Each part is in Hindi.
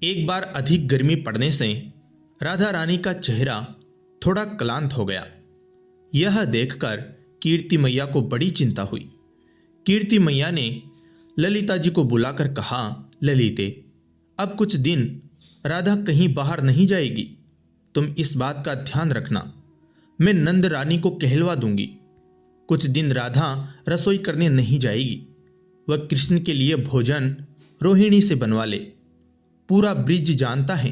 एक बार अधिक गर्मी पड़ने से राधा रानी का चेहरा थोड़ा क्लांत हो गया। यह देखकर कीर्ति मैया को बड़ी चिंता हुई। कीर्ति मैया ने ललिता जी को बुलाकर कहा, ललिते, अब कुछ दिन राधा कहीं बाहर नहीं जाएगी। तुम इस बात का ध्यान रखना। मैं नंद रानी को कहलवा दूंगी। कुछ दिन राधा रसोई करने नहीं जाएगी। वह कृष्ण के लिए भोजन रोहिणी से बनवा ले। पूरा ब्रिज जानता है,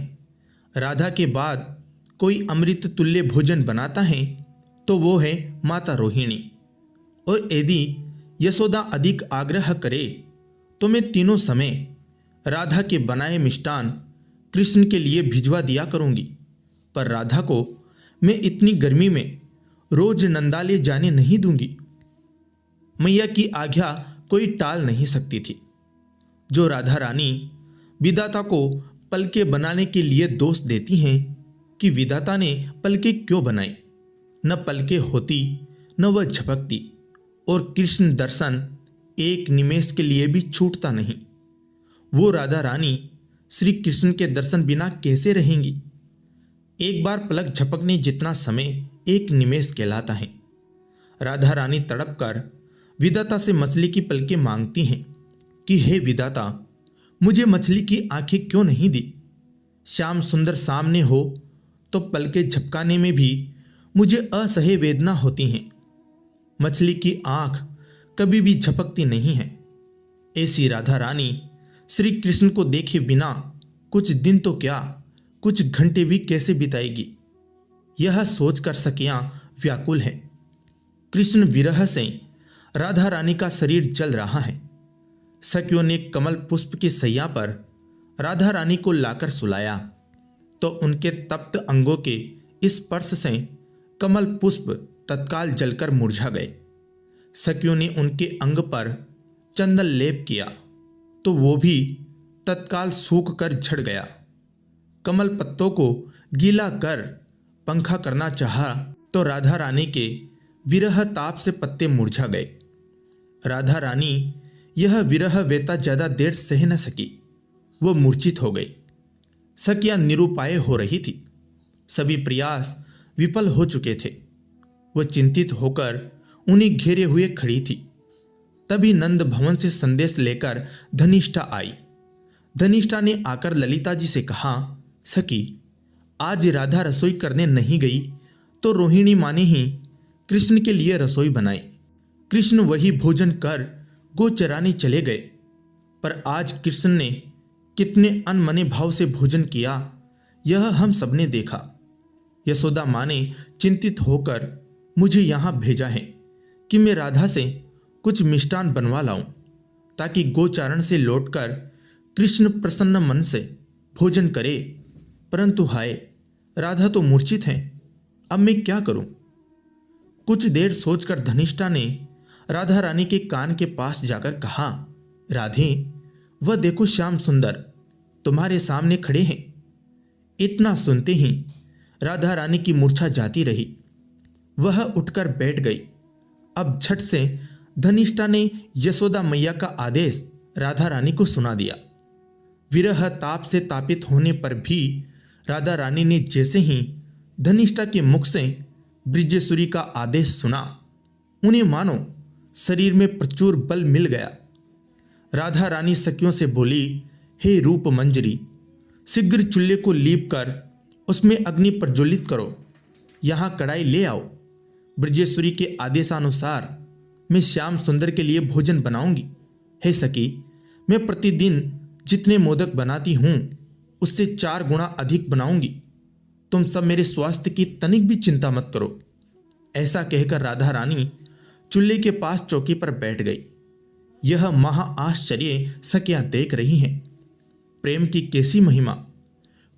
राधा के बाद कोई अमृत तुल्य भोजन बनाता है तो वो है माता रोहिणी। और यदि यशोदा अधिक आग्रह करे तो मैं तीनों समय राधा के बनाए मिष्टान कृष्ण के लिए भिजवा दिया करूंगी। पर राधा को मैं इतनी गर्मी में रोज नंदालय जाने नहीं दूंगी। मैया की आज्ञा कोई टाल नहीं सकती थी। जो राधा रानी विधाता को पलके बनाने के लिए दोष देती हैं कि विधाता ने पलके क्यों बनाई, न पलके होती न वह झपकती, और कृष्ण दर्शन एक निमेष के लिए भी छूटता नहीं। वो राधा रानी श्री कृष्ण के दर्शन बिना कैसे रहेंगी। एक बार पलक झपकने जितना समय एक निमेष कहलाता है। राधा रानी तड़प कर विधाता से मछली की पलकें मांगती हैं कि हे विधाता, मुझे मछली की आंखें क्यों नहीं दी। श्याम सुंदर सामने हो तो पलकें झपकाने में भी मुझे असह्य वेदना होती हैं। मछली की आंख कभी भी झपकती नहीं है। ऐसी राधा रानी श्री कृष्ण को देखे बिना कुछ दिन तो क्या, कुछ घंटे भी कैसे बिताएगी, यह सोचकर सखियां व्याकुल हैं। कृष्ण विरह से राधा रानी का शरीर जल रहा है। सखियों ने कमल पुष्प की सैया पर राधा रानी को लाकर सुलाया तो उनके तप्त अंगों के स्पर्श से कमल पुष्प तत्काल जलकर मुरझा गए। सखियों ने उनके अंग पर चंदन लेप किया तो वो भी तत्काल सूख कर झड़ गया। कमल पत्तों को गीला कर पंखा करना चाहा तो राधा रानी के विरह ताप से पत्ते मुरझा गए। राधा रानी यह विरह वेता ज्यादा देर सह न सकी, वो मूर्छित हो गई। सखियां निरुपाय हो रही थी। सभी प्रयास विफल हो चुके थे। वह चिंतित होकर उन्हें घेरे हुए खड़ी थी। तभी नंद भवन से संदेश लेकर धनिष्ठा आई। धनिष्ठा ने आकर ललिता जी से कहा, सखी, आज राधा रसोई करने नहीं गई तो रोहिणी माँ ने ही कृष्ण के लिए रसोई बनाई। कृष्ण वही भोजन कर गो चराने चले गए। पर आज कृष्ण ने कितने अनमने भाव से भोजन किया, यह हम सबने देखा। यशोदा माँ ने चिंतित होकर मुझे यहाँ भेजा है कि मैं राधा से कुछ मिष्टान बनवा लाऊं ताकि गोचारण से लौटकर कृष्ण प्रसन्न मन से भोजन करे। परंतु हाय, राधा तो मूर्छित है, अब मैं क्या करूं। कुछ देर सोचकर धनिष्ठा ने राधा रानी के कान के पास जाकर कहा, राधे, वह देखो श्याम सुंदर तुम्हारे सामने खड़े हैं। इतना सुनते ही राधा रानी की मूर्छा जाती रही। वह उठकर बैठ गई। अब झट से धनिष्ठा ने यशोदा मैया का आदेश राधा रानी को सुना दिया। विरह ताप से तापित होने पर भी राधा रानी ने जैसे ही धनिष्ठा के मुख से ब्रिजेश्वरी का आदेश सुना, उन्हें मानो शरीर में प्रचुर बल मिल गया। राधा रानी सखियों से बोली, हे रूप मंजरी, शीघ्र चूल्हे को लीप कर उसमें अग्नि प्रज्वलित करो। यहाँ कढ़ाई ले आओ। ब्रजेश्वरी के आदेशानुसार मैं श्याम सुंदर के लिए भोजन बनाऊंगी। हे सखी, मैं प्रतिदिन जितने मोदक बनाती हूं उससे 4 गुना अधिक बनाऊंगी। तुम सब मेरे स्वास्थ्य की तनिक भी चिंता मत करो। ऐसा कहकर राधा रानी चूल्हे के पास चौकी पर बैठ गई। यह महा आश्चर्य सखियां देख रही हैं। प्रेम की कैसी महिमा।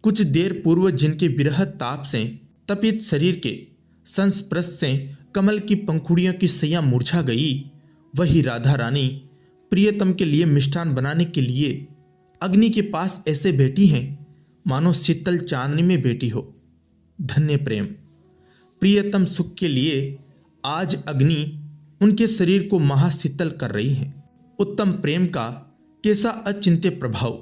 कुछ देर पूर्व जिनके विरह ताप से तपित शरीर के संस्पर्श से कमल की पंखुड़ियों की सैया मुरझा गई, वही राधा रानी प्रियतम के लिए मिष्ठान बनाने के लिए अग्नि के पास ऐसे बैठी हैं मानो शीतल चांदनी में बैठी हो। धन्य प्रेम। प्रियतम सुख के लिए आज अग्नि उनके शरीर को महाशीतल कर रही है। उत्तम प्रेम का कैसा अचिंत्य प्रभाव।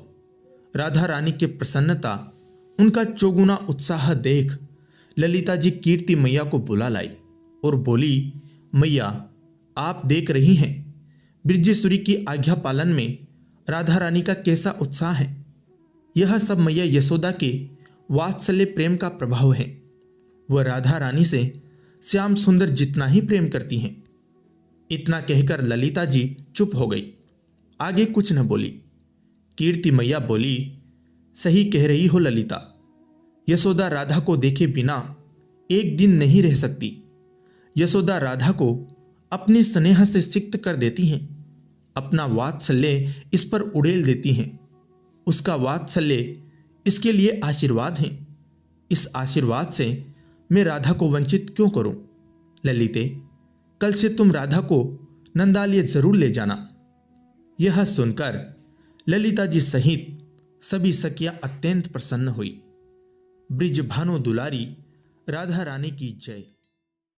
राधा रानी के प्रसन्नता, उनका चौगुना उत्साह देख ललिता जी कीर्ति मैया को बुला लाई और बोली, मैया, आप देख रही हैं ब्रजेश्वरी की आज्ञा पालन में राधा रानी का कैसा उत्साह है। यह सब मैया यशोदा के वात्सल्य प्रेम का प्रभाव है। वह राधा रानी से श्याम सुंदर जितना ही प्रेम करती हैं। इतना कहकर ललिता जी चुप हो गई, आगे कुछ न बोली। कीर्ति मैया बोली, सही कह रही हो ललिता, यशोदा राधा को देखे बिना एक दिन नहीं रह सकती। यशोदा राधा को अपने स्नेह से सिक्त कर देती हैं, अपना वात्सल्य इस पर उड़ेल देती हैं। उसका वात्सल्य इसके लिए आशीर्वाद है। इस आशीर्वाद से मैं राधा को वंचित क्यों करूं? ललिते, कल से तुम राधा को नंदालय जरूर ले जाना। यह सुनकर ललिता जी सहित सभी सखियां अत्यंत प्रसन्न हुई। ब्रिज भानु दुलारी राधा रानी की जय।